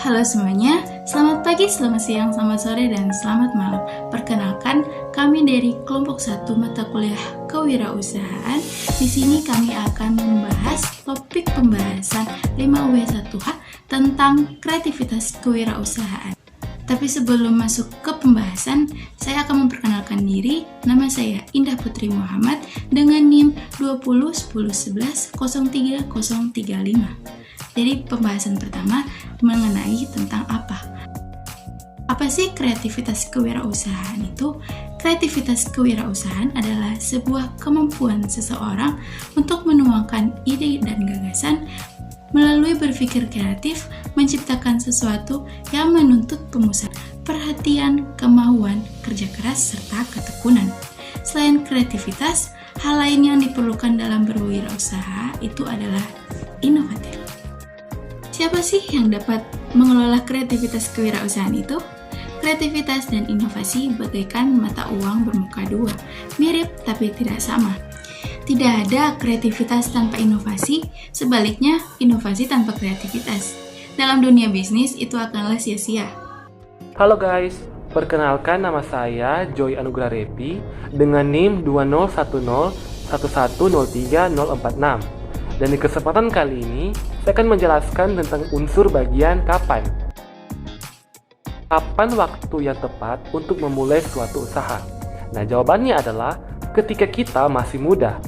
Halo semuanya, selamat pagi, selamat siang, selamat sore, dan selamat malam. Perkenalkan, kami dari kelompok 1 mata kuliah kewirausahaan. Di sini kami akan membahas topik pembahasan 5W1H tentang kreativitas kewirausahaan. Tapi sebelum masuk ke pembahasan, saya akan memperkenalkan diri. Nama saya Indah Putri Muhammad dengan NIM 201011030035. Jadi pembahasan pertama mengenai tentang apa sih kreativitas kewirausahaan itu? Kreativitas kewirausahaan adalah sebuah kemampuan seseorang untuk menuangkan ide dan gagasan melalui berpikir kreatif, menciptakan sesuatu yang menuntut pemusatan, perhatian, kemauan, kerja keras, serta ketekunan. Selain kreativitas, hal lain yang diperlukan dalam berwirausaha itu adalah inovatif. Siapa sih yang dapat mengelola kreativitas kewirausahaan itu? Kreativitas dan inovasi bagaikan mata uang bermuka dua, mirip tapi tidak sama. Tidak ada kreativitas tanpa inovasi, sebaliknya inovasi tanpa kreativitas. Dalam dunia bisnis itu akanlah sia-sia. Halo guys, perkenalkan nama saya Joy Anugrah Repi dengan NIM 20101103046. Dan di kesempatan kali ini, saya akan menjelaskan tentang unsur bagian kapan. Kapan waktu yang tepat untuk memulai suatu usaha? Nah, jawabannya adalah ketika kita masih muda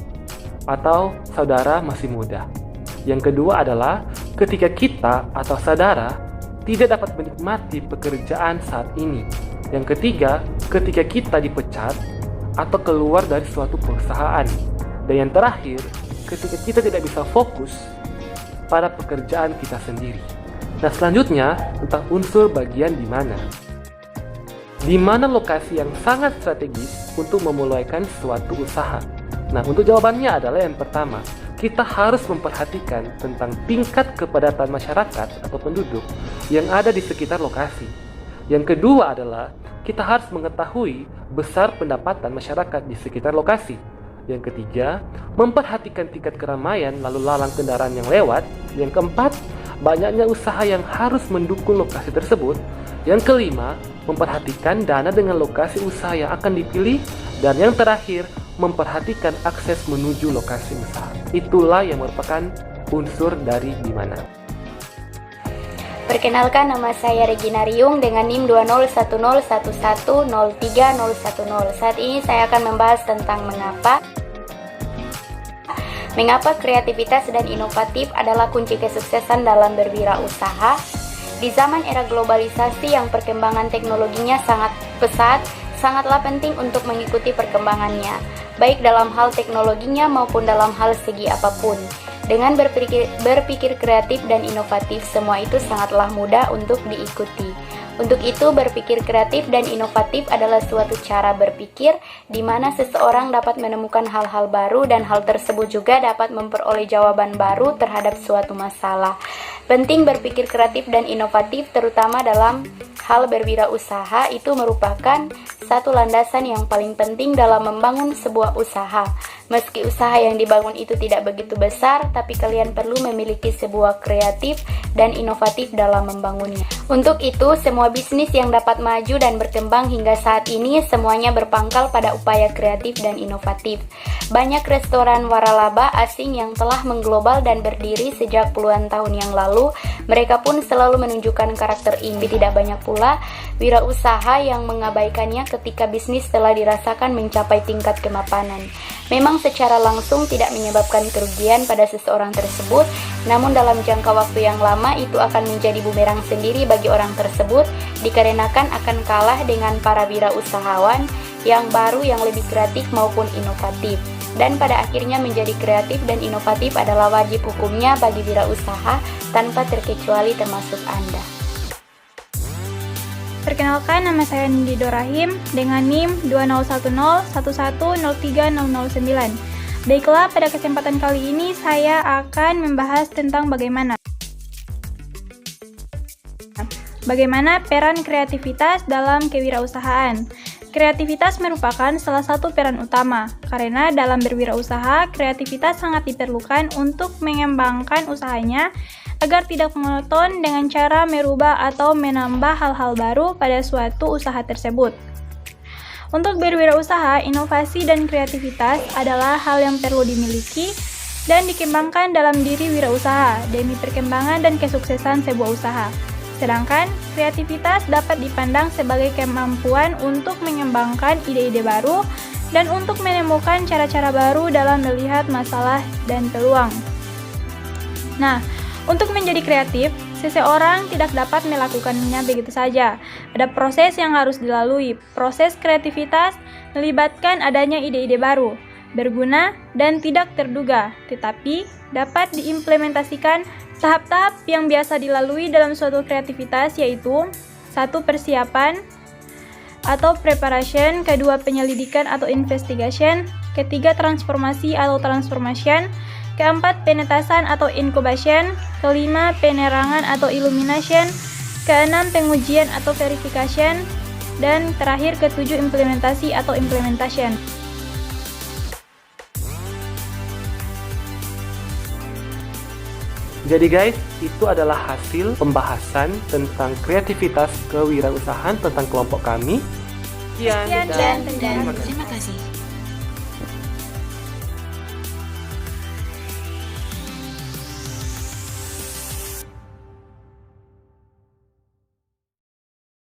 atau saudara masih muda. Yang kedua adalah ketika kita atau saudara tidak dapat menikmati pekerjaan saat ini. Yang ketiga, ketika kita dipecat atau keluar dari suatu perusahaan. Dan yang terakhir, ketika kita tidak bisa fokus pada pekerjaan kita sendiri. Nah, selanjutnya tentang unsur bagian di mana. Di mana lokasi yang sangat strategis untuk memulaikan suatu usaha. Nah, untuk jawabannya adalah yang pertama, kita harus memperhatikan tentang tingkat kepadatan masyarakat atau penduduk yang ada di sekitar lokasi. Yang kedua adalah kita harus mengetahui besar pendapatan masyarakat di sekitar lokasi. Yang ketiga, memperhatikan tingkat keramaian lalu lalang kendaraan yang lewat. Yang keempat, banyaknya usaha yang harus mendukung lokasi tersebut. Yang kelima, memperhatikan dana dengan lokasi usaha yang akan dipilih. Dan yang terakhir, memperhatikan akses menuju lokasi usaha. Itulah yang merupakan unsur dari di mana. Perkenalkan, nama saya Regina Riung dengan NIM 20111103010. Saat ini saya akan membahas tentang mengapa kreativitas dan inovatif adalah kunci kesuksesan dalam berwirausaha. Di zaman era globalisasi yang perkembangan teknologinya sangat pesat, sangatlah penting untuk mengikuti perkembangannya, baik dalam hal teknologinya maupun dalam hal segi apapun. Dengan berpikir kreatif dan inovatif, semua itu sangatlah mudah untuk diikuti. Untuk itu, berpikir kreatif dan inovatif adalah suatu cara berpikir di mana seseorang dapat menemukan hal-hal baru dan hal tersebut juga dapat memperoleh jawaban baru terhadap suatu masalah. Penting berpikir kreatif dan inovatif terutama dalam hal berwirausaha itu merupakan satu landasan yang paling penting dalam membangun sebuah usaha. Meski usaha yang dibangun itu tidak begitu besar, tapi kalian perlu memiliki sebuah kreatif dan inovatif dalam membangunnya. Untuk itu, semua bisnis yang dapat maju dan berkembang hingga saat ini semuanya berpangkal pada upaya kreatif dan inovatif. Banyak restoran waralaba asing yang telah mengglobal dan berdiri sejak puluhan tahun yang lalu, mereka pun selalu menunjukkan karakter ini. Tidak banyak pula wirausaha yang mengabaikannya ketika bisnis telah dirasakan mencapai tingkat kemapanan. Memang secara langsung tidak menyebabkan kerugian pada seseorang tersebut, namun dalam jangka waktu yang lama itu akan menjadi bumerang sendiri bagi orang tersebut, dikarenakan akan kalah dengan para wirausahawan yang baru yang lebih kreatif maupun inovatif. Dan pada akhirnya menjadi kreatif dan inovatif adalah wajib hukumnya bagi wirausaha tanpa terkecuali termasuk Anda. Perkenalkan, nama saya Nindi Dorahim dengan NIM 201011030009. Baiklah, pada kesempatan kali ini saya akan membahas tentang bagaimana peran kreativitas dalam kewirausahaan. Kreativitas merupakan salah satu peran utama, karena dalam berwirausaha, kreativitas sangat diperlukan untuk mengembangkan usahanya agar tidak monoton dengan cara merubah atau menambah hal-hal baru pada suatu usaha tersebut. Untuk berwirausaha, inovasi dan kreativitas adalah hal yang perlu dimiliki dan dikembangkan dalam diri wirausaha demi perkembangan dan kesuksesan sebuah usaha. Sedangkan kreativitas dapat dipandang sebagai kemampuan untuk mengembangkan ide-ide baru dan untuk menemukan cara-cara baru dalam melihat masalah dan peluang. Nah, untuk menjadi kreatif, seseorang tidak dapat melakukannya begitu saja. Ada proses yang harus dilalui. Proses kreativitas melibatkan adanya ide-ide baru, berguna dan tidak terduga, tetapi dapat diimplementasikan. Tahap-tahap yang biasa dilalui dalam suatu kreativitas yaitu 1. Persiapan atau preparation, 2. Penyelidikan atau investigation, 3. Transformasi atau transformation, 4. Penetasan atau incubation, 5. Penerangan atau illumination, 6. Pengujian atau verification, dan terakhir 7. Implementasi atau implementation. Jadi guys, itu adalah hasil pembahasan tentang kreativitas kewirausahaan tentang kelompok kami. Sekian dan terima kasih.